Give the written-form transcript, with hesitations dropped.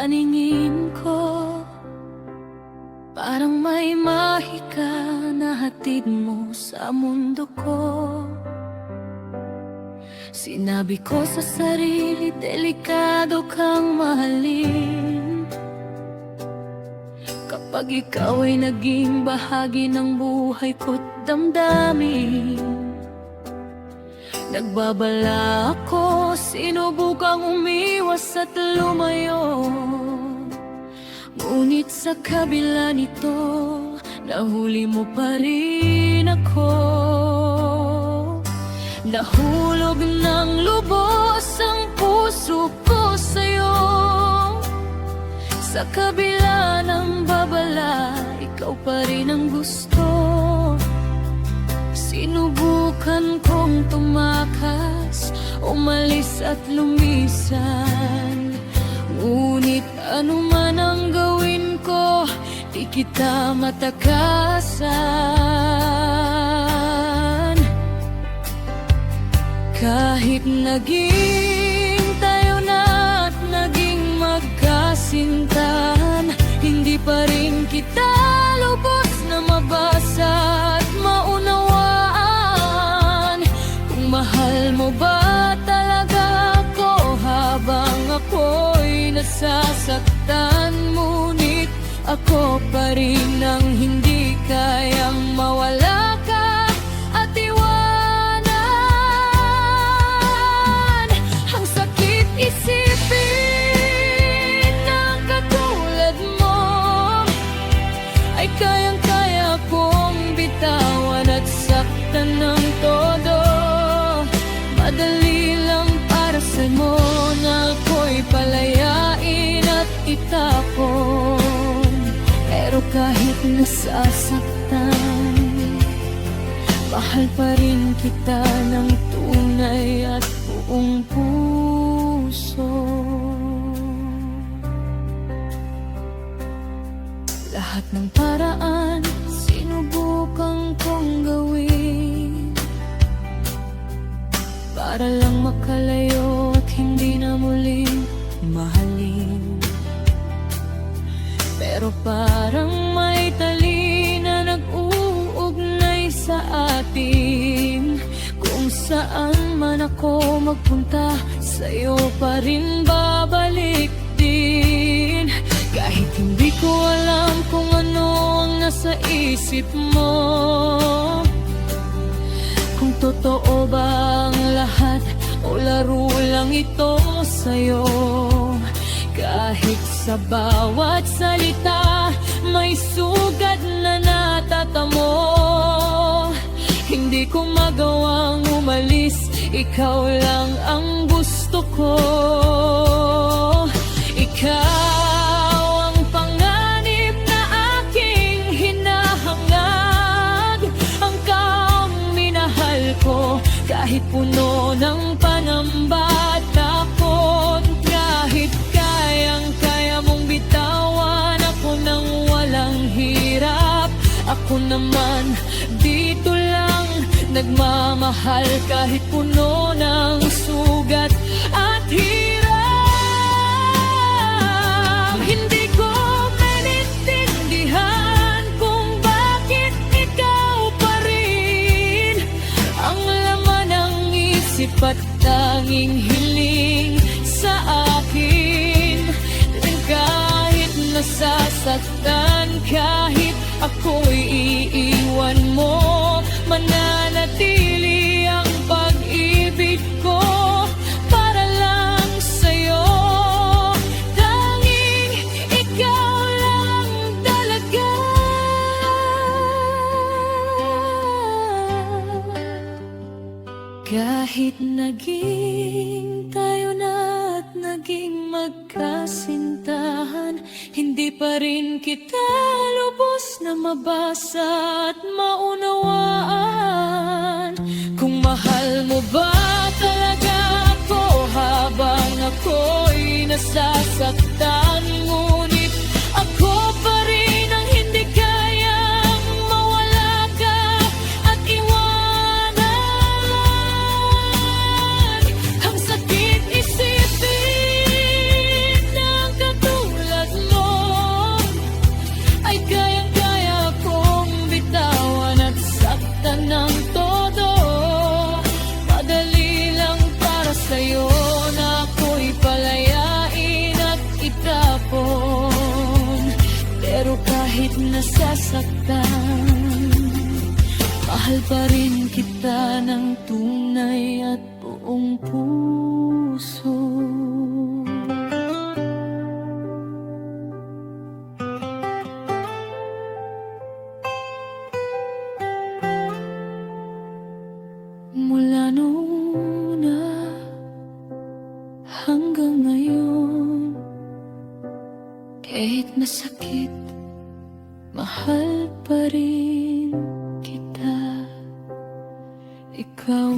paningin ko. Parang may mahika na hatid mo sa mundo ko. Sinabi ko sa sarili, delikado kang mahalin. Kapag ikaw ay naging bahagi ng buhay ko't damdamin. Nagbabala ako, sinubukang umiwas at lumayo. Ngunit sa kabila nito, nahuli mo pa rin ako. Nahulog ng lubos ang puso ko sa'yo. Sa kabila ng babala, ikaw pa rin ang gusto. Sinubukan kong tumakas, umalis at lumisan. Ngunit ano man ang gawin ko, di kita matakasan. Kahit naging tayo na at naging magkasintahan, hindi pa rin kita lubos na mabasa at maunawaan. Kung mahal mo ba talaga ako habang ako'y nasasaktan, ngunit ako pa rin ang hindi kayang mawala ka at iwanan. Ang sakit isipin na katulad mo ay kayang-kaya kong bitawan at saktan ng todo. Madali lang para sa'yo na ako'y palayain at itapon. Pero kahit nasasaktan, mahal pa rin kita ng tunay at buong puso. Lahat ng paraan sinubukan kong gawin para lang makalayo at hindi na muling mahalin. Pero parang may tali na nag-uugnay sa atin. Kung saan man ako magpunta, sa'yo pa rin babalik din. Kahit hindi ko alam kung ano ang nasa isip mo, kung totoo ba ang lahat o laro lang ito sa'yo. Kahit sa bawat salita may sugat na natatamo, hindi ko magawang umalis, ikaw lang ang gusto ko. Ikaw ang panganib na aking hinahangad, ang kang minahal ko kahit puno ng pangamba at takot. Kahit kayang-kaya mong bitawan ako nang walang hirap, ako naman dito lang nagmamahal kahit puno ng sugat at hirap. Hindi ko maintindihan kung bakit ikaw pa rin ang laman ng isip at tanging hiling sa akin. Kahit nasasaktan, kahit ako'y iiwan mo, mananatili ang pag-ibig ko para lang sa'yo. Tanging ikaw lang talaga. Kahit naging tayo na at naging magkasintahan, hindi pa rin kita lubos na mabasa at maunawaan. Kung mahal mo ba talaga ako habang ako'y nasasaktan, ngunit ako pa rin ang hindi kayang mawala ka at iwanan. Ang sakit isipin ng katulad nasasaktan, mahal pa rin kita ng tunay at buong puso. Mula noong una hanggang ngayon, kahit masakit, mahal pa rin kita. Ikaw